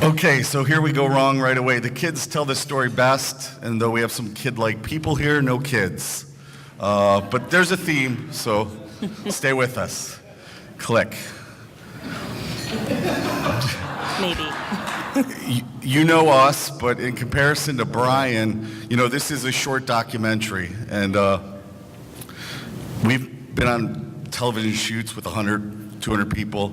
Okay, so here we go wrong right away. The kids tell this story best, and though we have some kid-like people here, no kids. But there's a theme, so stay with us. Click. Maybe. You know us, but in comparison to Brian, this is a short documentary, and we've been on television shoots with 100, 200 people.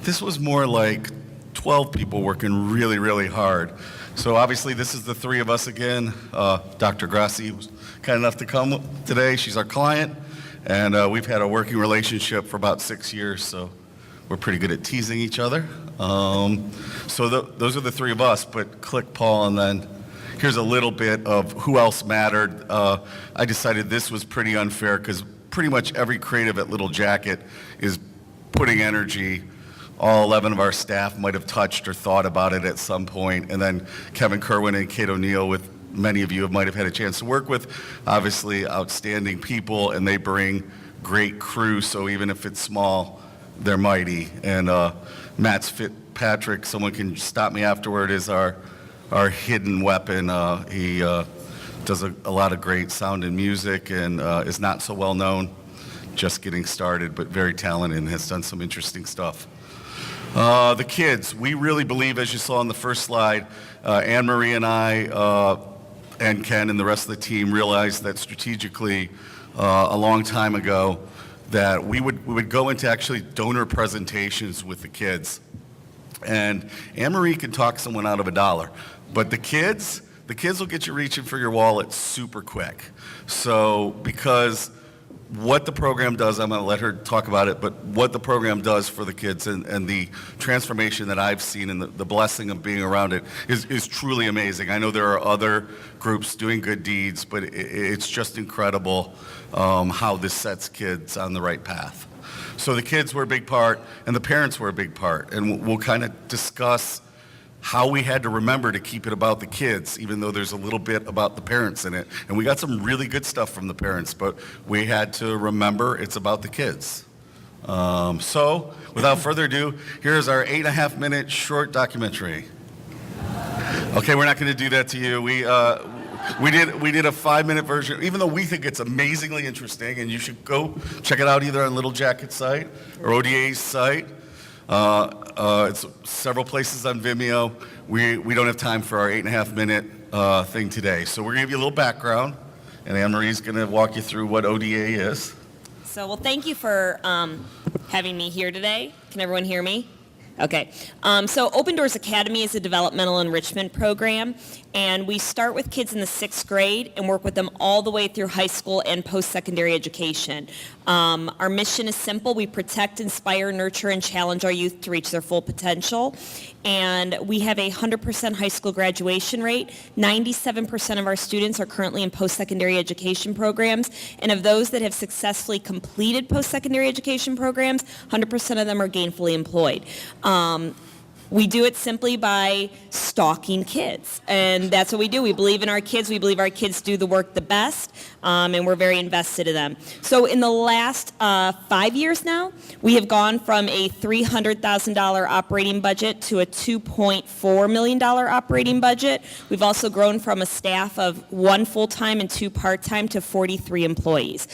This was more like 12 people working really, really hard. So obviously this is the three of us again. Dr. Grassi was kind enough to come today. She's our client, and we've had a working relationship for about 6 years, so we're pretty good at teasing each other. So those are the three of us, but click Paul, and then here's a little bit of who else mattered. I decided this was pretty unfair because pretty much every creative at Little Jacket is putting energy. All 11 of our staff might have touched or thought about it at some point, and then Kevin Kerwin and Kate O'Neill, with many of you might have had a chance to work with, obviously outstanding people, and they bring great crew, so even if it's small, they're mighty. And Matt Fitzpatrick, someone can stop me afterward, is our hidden weapon. He does a lot of great sound and music, and is not so well known, just getting started, but very talented and has done some interesting stuff. The kids, we really believe, as you saw on the first slide, Anne Marie and I and Ken and the rest of the team realized that strategically a long time ago that we would go into actually donor presentations with the kids. And Anne Marie can talk someone out of $1, but the kids will get you reaching for your wallet super quick. So because what the program does, I'm going to let her talk about it, but what the program does for the kids and the transformation that I've seen and the blessing of being around it is truly amazing. I know there are other groups doing good deeds, but it's just incredible how this sets kids on the right path. So the kids were a big part, and the parents were a big part, and we'll kind of discuss how we had to remember to keep it about the kids, even though there's a little bit about the parents in it. And we got some really good stuff from the parents, but we had to remember it's about the kids. So without further ado, here's our 8.5-minute short documentary. Okay, we're not going to do that to you. We did a 5-minute version, even though we think it's amazingly interesting, and you should go check it out either on Little Jacket's site or ODA's site. It's several places on Vimeo. We don't have time for our 8.5-minute thing today. So we're going to give you a little background, and Anne-Marie's going to walk you through what ODA is. So, well, thank you for having me here today. Can everyone hear me? Okay. So Open Doors Academy is a developmental enrichment program, and we start with kids in the 6th grade and work with them all the way through high school and post-secondary education. Our mission is simple. We protect, inspire, nurture, and challenge our youth to reach their full potential. And we have a 100% high school graduation rate. 97% of our students are currently in post-secondary education programs. And of those that have successfully completed post-secondary education programs, 100% of them are gainfully employed. We do it simply by stalking kids, and that's what we do. We believe in our kids. We believe our kids do the work the best, and we're very invested in them. So in the last 5 years now, we have gone from a $300,000 operating budget to a $2.4 million operating budget. We've also grown from a staff of 1 full-time and 2 part-time to 43 employees.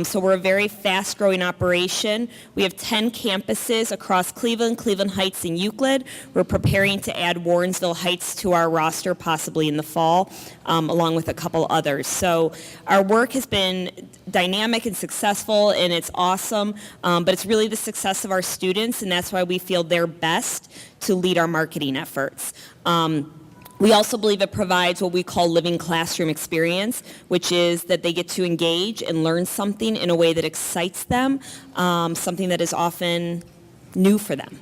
So we're a very fast-growing operation. We have 10 campuses across Cleveland, Cleveland Heights, and Euclid. We're preparing to add Warrensville Heights to our roster possibly in the fall, along with a couple others. So our work has been dynamic and successful, and it's awesome, but it's really the success of our students, and that's why we feel they're best to lead our marketing efforts. We also believe it provides what we call living classroom experience, which is that they get to engage and learn something in a way that excites them, something that is often new for them.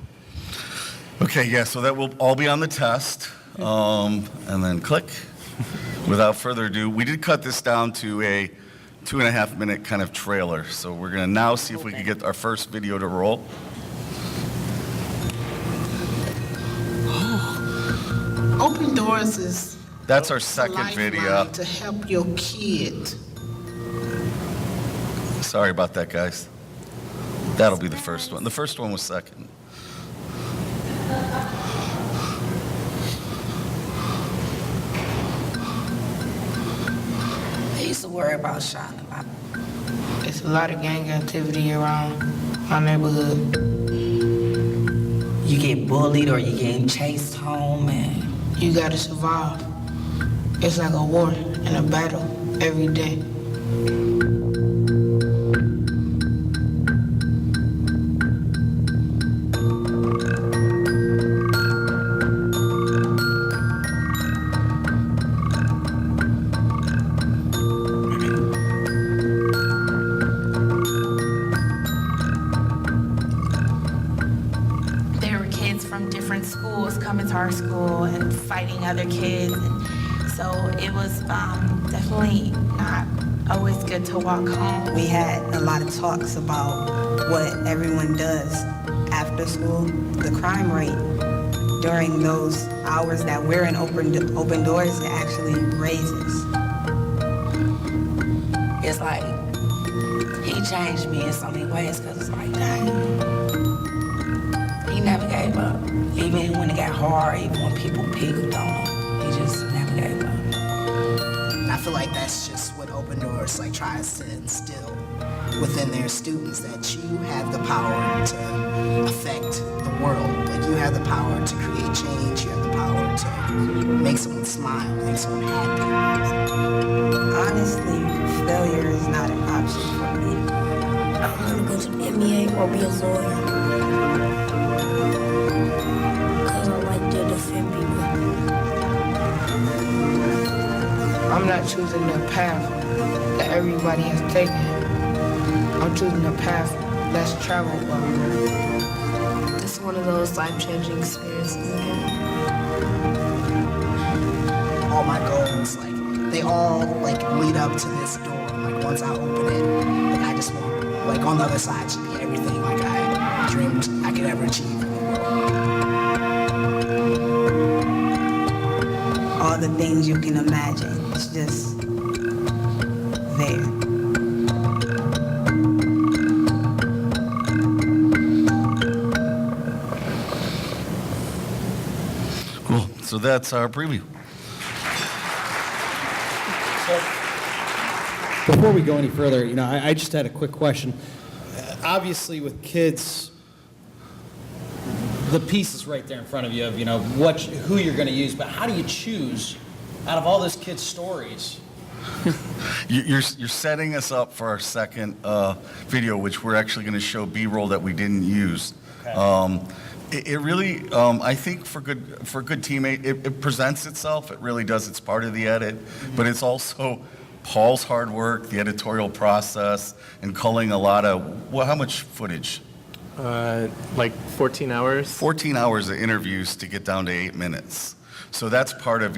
Okay, yeah, so that will all be on the test, and then click. Without further ado, we did cut this down to a 2.5-minute kind of trailer, so we're going to now see if we can get our first video to roll. Open Doors is That's our second video. to help your kid. Sorry about that, guys. That'll be the first one. The first one was second. worry about Sean a lot? There's a lot of gang activity around my neighborhood. You get bullied or you getting chased home, and You gotta survive. It's like a war and a battle every day. There were kids from different schools coming to our school and fighting other kids. And so it was definitely not always good to walk home. we had a lot of talks about what everyone does after school. The crime rate during those hours that we're in open doors, it actually raises. It's like, he changed me in so many ways, because it's like, dang, he never gave up. Even when it got hard, even when people picked on him, he just never gave up. I feel like that's just what Open Doors like tries to instill within their students, that you have the power to affect the world. Like, you have the power to create change. You have the power to make someone smile, make someone happy. Honestly, failure is not an option for me. I want to go to the NBA or be a lawyer. Because I like to defend people. I'm not choosing the path that everybody has taken. I'm choosing the path less traveled by. It's one of those life-changing experiences again. All my goals, like, they all like lead up to this door. Like, once I open it, like, I just want, like, on the other side should be everything like I dreamed I could ever achieve in the world. All the things you can imagine, it's just there. Cool. So that's our preview. Before we go any further, I just had a quick question. Obviously, with kids, the piece is right there in front of you of, who you're going to use, but how do you choose out of all those kids' stories? You're setting us up for our second video, which we're actually going to show B-roll that we didn't use. Okay. It really, I think for good teammate, it presents itself. It really does. It's part of the edit, but it's also Paul's hard work, the editorial process, and culling a lot of, how much footage? Like 14 hours. 14 hours of interviews to get down to 8 minutes. So that's part of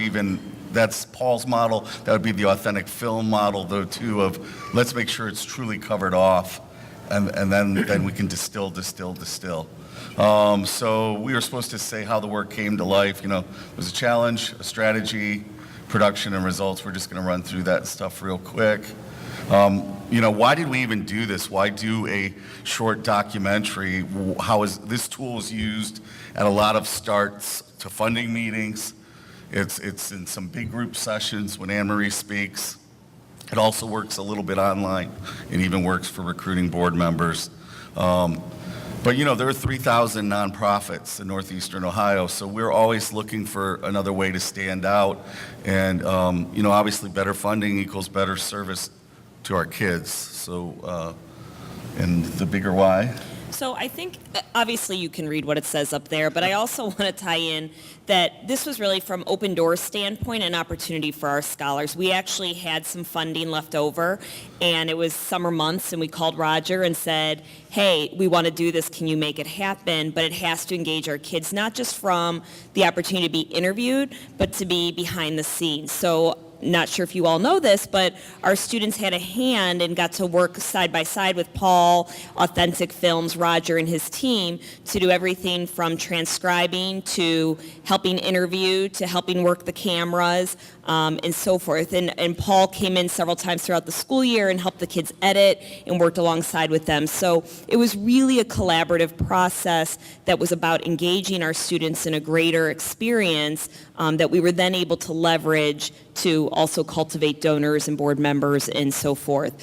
that's Paul's model. That would be the authentic film model, though, too, of let's make sure it's truly covered off, and then we can distill. So we were supposed to say how the work came to life. It was a challenge, a strategy, production, and results. We're just going to run through that stuff real quick. Why did we even do this? Why do a short documentary? How is this tool is used at a lot of starts to funding meetings. It's in some big group sessions when Anne-Marie speaks. It also works a little bit online. It even works for recruiting board members. But there are 3,000 nonprofits in Northeastern Ohio, so we're always looking for another way to stand out. And obviously better funding equals better service to our kids. So, and the bigger why. So I think, obviously you can read what it says up there, but I also want to tie in that this was really from Open Doors standpoint an opportunity for our scholars. We actually had some funding left over, and it was summer months, and we called Roger and said, hey, we want to do this, can you make it happen? But it has to engage our kids, not just from the opportunity to be interviewed, but to be behind the scenes. So not sure if you all know this, but our students had a hand and got to work side by side with Paul, Authentic Films, Roger, and his team to do everything from transcribing to helping interview to helping work the cameras and so forth. And Paul came in several times throughout the school year and helped the kids edit and worked alongside with them. So it was really a collaborative process that was about engaging our students in a greater experience that we were then able to leverage to also cultivate donors and board members and so forth.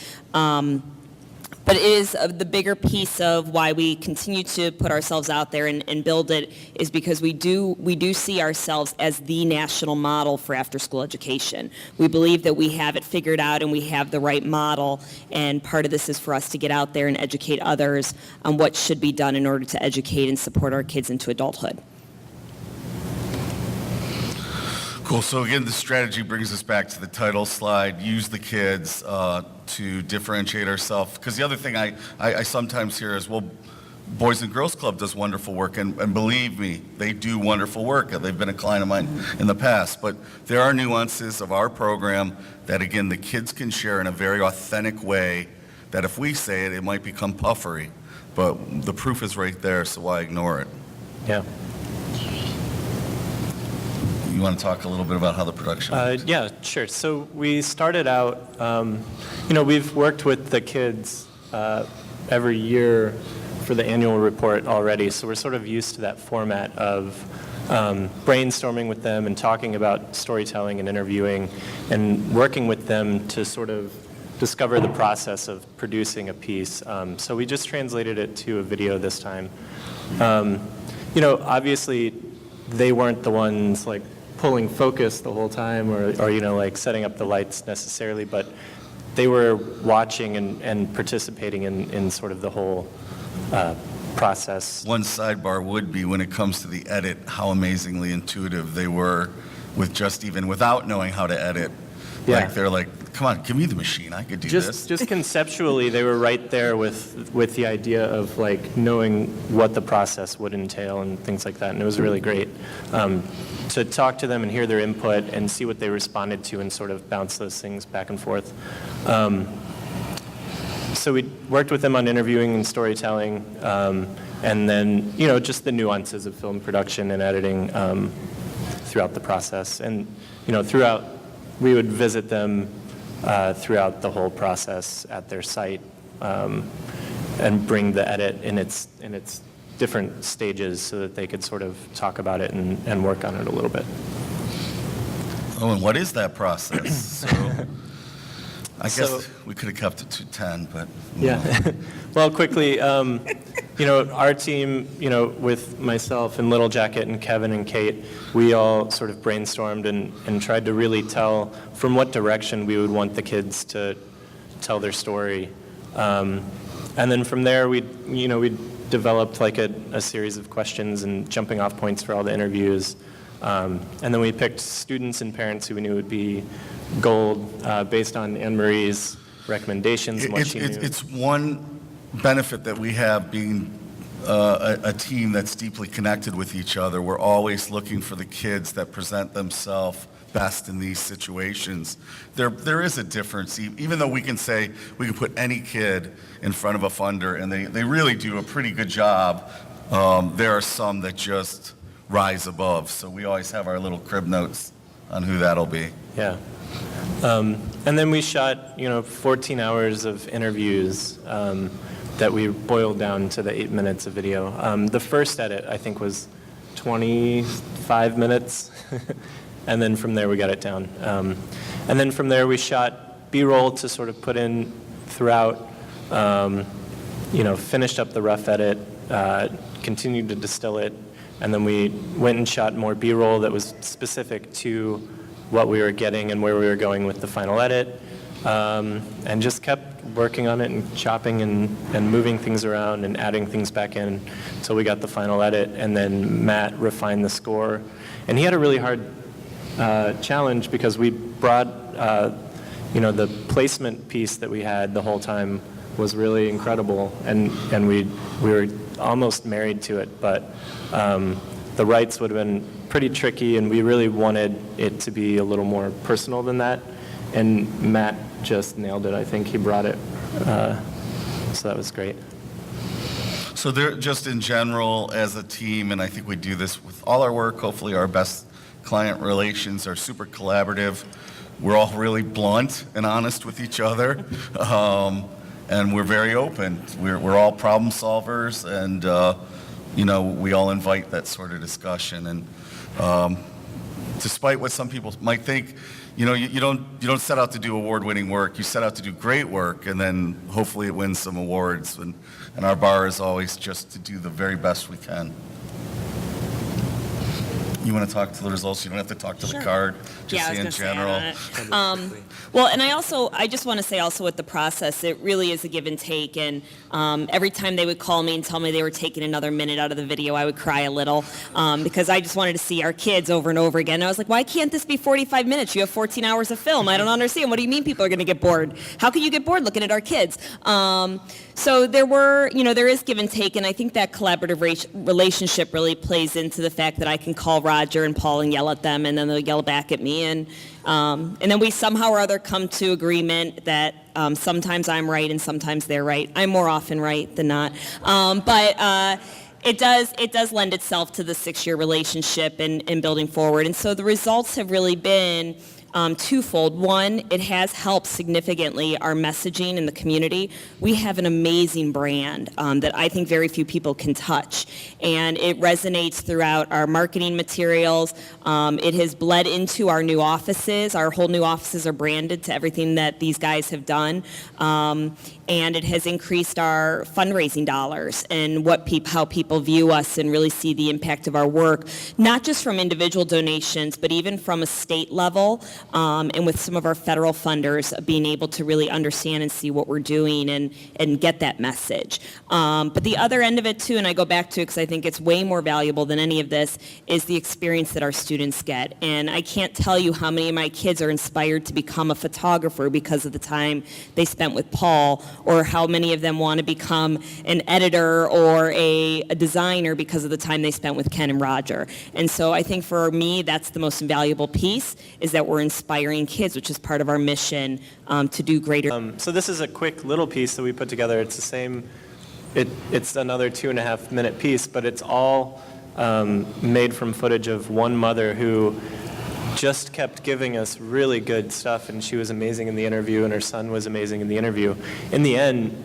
But it is the bigger piece of why we continue to put ourselves out there and build it is because we do see ourselves as the national model for after-school education. We believe that we have it figured out and we have the right model, and part of this is for us to get out there and educate others on what should be done in order to educate and support our kids into adulthood. Cool. So again, the strategy brings us back to the title slide, use the kids to differentiate ourselves. Because the other thing I sometimes hear is, well, Boys and Girls Club does wonderful work, and believe me, they do wonderful work. They've been a client of mine in the past. But there are nuances of our program that, again, the kids can share in a very authentic way that if we say it, it might become puffery. But the proof is right there, so why ignore it? Yeah. You want to talk a little bit about how the production works? Yeah, sure. So we started out, we've worked with the kids every year for the annual report already, so we're sort of used to that format of brainstorming with them and talking about storytelling and interviewing and working with them to sort of discover the process of producing a piece. So we just translated it to a video this time. Obviously, they weren't the ones like pulling focus the whole time or like setting up the lights necessarily, but they were watching and participating in sort of the whole process. One sidebar would be when it comes to the edit, how amazingly intuitive they were with just even without knowing how to edit. Yeah. Like they're like, come on, give me the machine, I could do this. Just conceptually, they were right there with the idea of like knowing what the process would entail and things like that, and it was really great to talk to them and hear their input and see what they responded to and sort of bounce those things back and forth. So we worked with them on interviewing and storytelling, and then just the nuances of film production and editing throughout the process, and throughout. We would visit them throughout the whole process at their site and bring the edit in its different stages so that they could sort of talk about it and work on it a little bit. Oh, and what is that process? So, I guess we could have kept it to 10, but... Yeah. Well, quickly, our team, with myself and Little Jacket and Kevin and Kate, we all sort of brainstormed and tried to really tell from what direction we would want the kids to tell their story. And then from there, we developed like a series of questions and jumping off points for all the interviews. And then we picked students and parents who we knew would be gold based on Anne-Marie's recommendations and what she knew. It's one benefit that we have being a team that's deeply connected with each other. We're always looking for the kids that present themselves best in these situations. There is a difference, even though we can say we can put any kid in front of a funder and they really do a pretty good job. There are some that just rise above, so we always have our little crib notes on who that'll be. Yeah. And then we shot, 14 hours of interviews that we boiled down to the 8 minutes of video. The first edit, I think, was 25 minutes, and then from there we got it down. And then from there we shot B-roll to sort of put in throughout, finished up the rough edit, continued to distill it, and then we went and shot more B-roll that was specific to what we were getting and where we were going with the final edit, and just kept working on it and chopping and moving things around and adding things back in until we got the final edit. And then Matt refined the score. And he had a really hard challenge because we brought, the placement piece that we had the whole time was really incredible, and we were almost married to it, but the rights would have been pretty tricky, and we really wanted it to be a little more personal than that, and Matt just nailed it. I think he brought it, so that was great. So they're just in general as a team, and I think we do this with all our work, hopefully our best client relations are super collaborative. We're all really blunt and honest with each other. And we're very open. We're all problem solvers, and we all invite that sort of discussion. And despite what some people might think, you don't set out to do award-winning work. You set out to do great work, and then hopefully it wins some awards. And our bar is always just to do the very best we can. You want to talk to the results? You don't have to talk to the card. Just Yeah, I was in gonna say, general. Well, and I just want to say also with the process, it really is a give and take. And every time they would call me and tell me they were taking another minute out of the video, I would cry a little because I just wanted to see our kids over and over again. And I was like, why can't this be 45 minutes? You have 14 hours of film. I don't understand. What do you mean people are going to get bored? How can you get bored looking at our kids? So there is give and take, and I think that collaborative relationship really plays into the fact that I can call Roger and Paul and yell at them, and then they'll yell back at me, and then we somehow or other come to agreement that sometimes I'm right and sometimes they're right. I'm more often right than not, but it does lend itself to the 6-year relationship and building forward, and so the results have really been twofold. One, it has helped significantly our messaging in the community. We have an amazing brand that I think very few people can touch, and it resonates throughout our marketing materials. It has bled into our new offices. Our whole new offices are branded to everything that these guys have done, and it has increased our fundraising dollars and how people view us and really see the impact of our work, not just from individual donations, but even from a state level. And with some of our federal funders being able to really understand and see what we're doing and get that message. But the other end of it too, and I go back to it because I think it's way more valuable than any of this, is the experience that our students get. And I can't tell you how many of my kids are inspired to become a photographer because of the time they spent with Paul, or how many of them want to become an editor or a designer because of the time they spent with Ken and Roger. And so I think for me, that's the most invaluable piece, is that we're inspiring kids, which is part of our mission to do greater. So this is a quick little piece that we put together. It's the same, it's another 2.5 minute piece, but it's all made from footage of one mother who just kept giving us really good stuff, and she was amazing in the interview, and her son was amazing in the interview. In the end,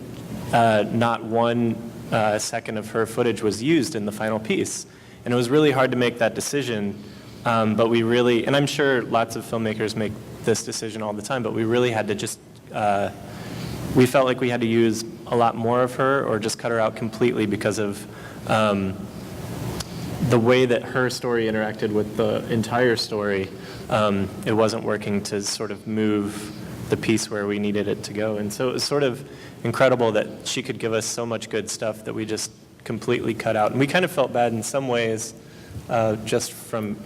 not one second of her footage was used in the final piece, and it was really hard to make that decision. But we really, and I'm sure lots of filmmakers make this decision all the time, but we really had to just, we felt like we had to use a lot more of her or just cut her out completely because of the way that her story interacted with the entire story. It wasn't working to sort of move the piece where we needed it to go. And so it was sort of incredible that she could give us so much good stuff that we just completely cut out. And we kind of felt bad in some ways, just from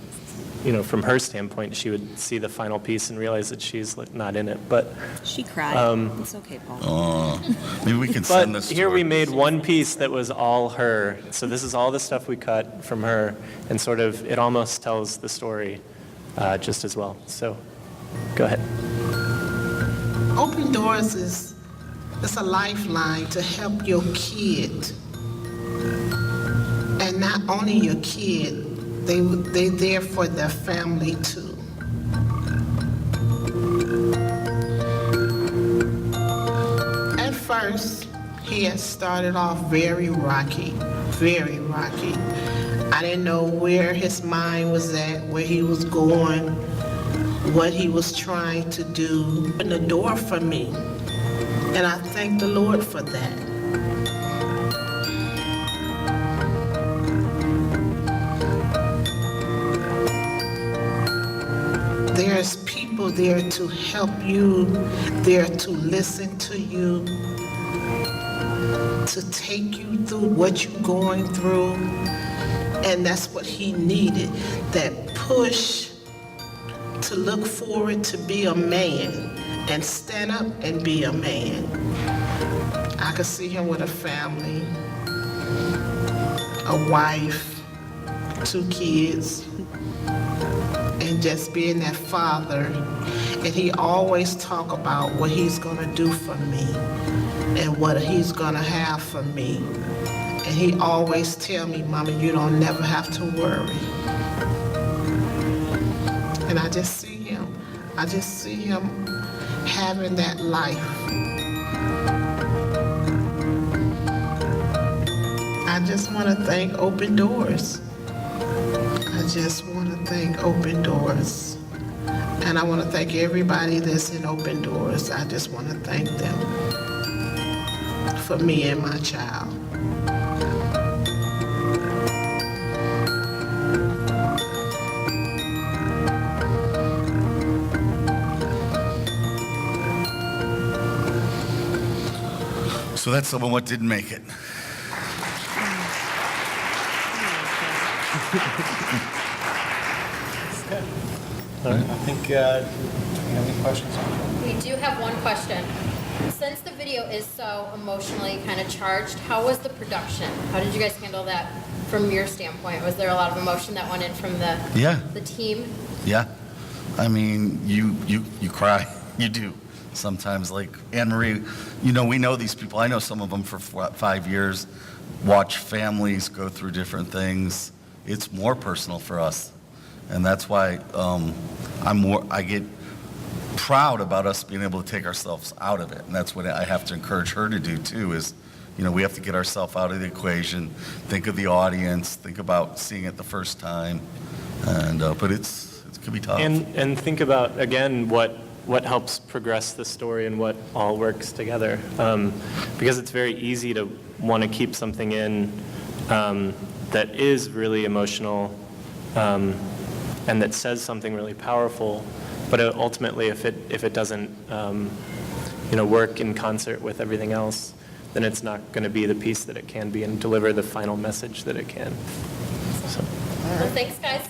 her standpoint. She would see the final piece and realize that she's not in it. But She cried. It's okay, Paul. Maybe we can send this but to here her. we made one piece that was all her. So this is all the stuff we cut from her, and sort of it almost tells the story just as well. So go ahead. Open Doors is a lifeline to help your kid. And not only your kid, they're there for their family too. At first, he had started off very rocky, very rocky. I didn't know where his mind was at, where he was going, what he was trying to do. Opened the door for me, and I thank the Lord for that. There's people there to help you, there to listen to you, to take you through what you're going through. And that's what he needed, that push to look forward to be a man and stand up and be a man. I could see him with a family, a wife, 2 kids, and just being that father. And he always talk about what he's gonna do for me and what he's gonna have for me. And he always tell me, Mama, you don't never have to worry. And I just see him having that life. I just want to thank Open Doors. I just want to thank Open Doors. And I want to thank everybody that's in Open Doors. I just want to thank them for me and my child. So that's some of what didn't make it. All right, I think, do you have any questions? We do have one question. Since the video is so emotionally kind of charged, how was the production? How did you guys handle that from your standpoint? Was there a lot of emotion that went in from the team? Yeah. I mean, you cry. You do. Sometimes, like Anne-Marie, we know these people. I know some of them for 5 years, watch families go through different things. It's more personal for us. And that's why I get proud about us being able to take ourselves out of it. And that's what I have to encourage her to do too, is, we have to get ourselves out of the equation, think of the audience, think about seeing it the first time. And, but it can be tough. And think about, again, what helps progress the story and what all works together. Because it's very easy to want to keep something in that is really emotional and that says something really powerful, but ultimately if it doesn't work in concert with everything else, then it's not going to be the piece that it can be and deliver the final message that it can. So. Well, thanks, guys.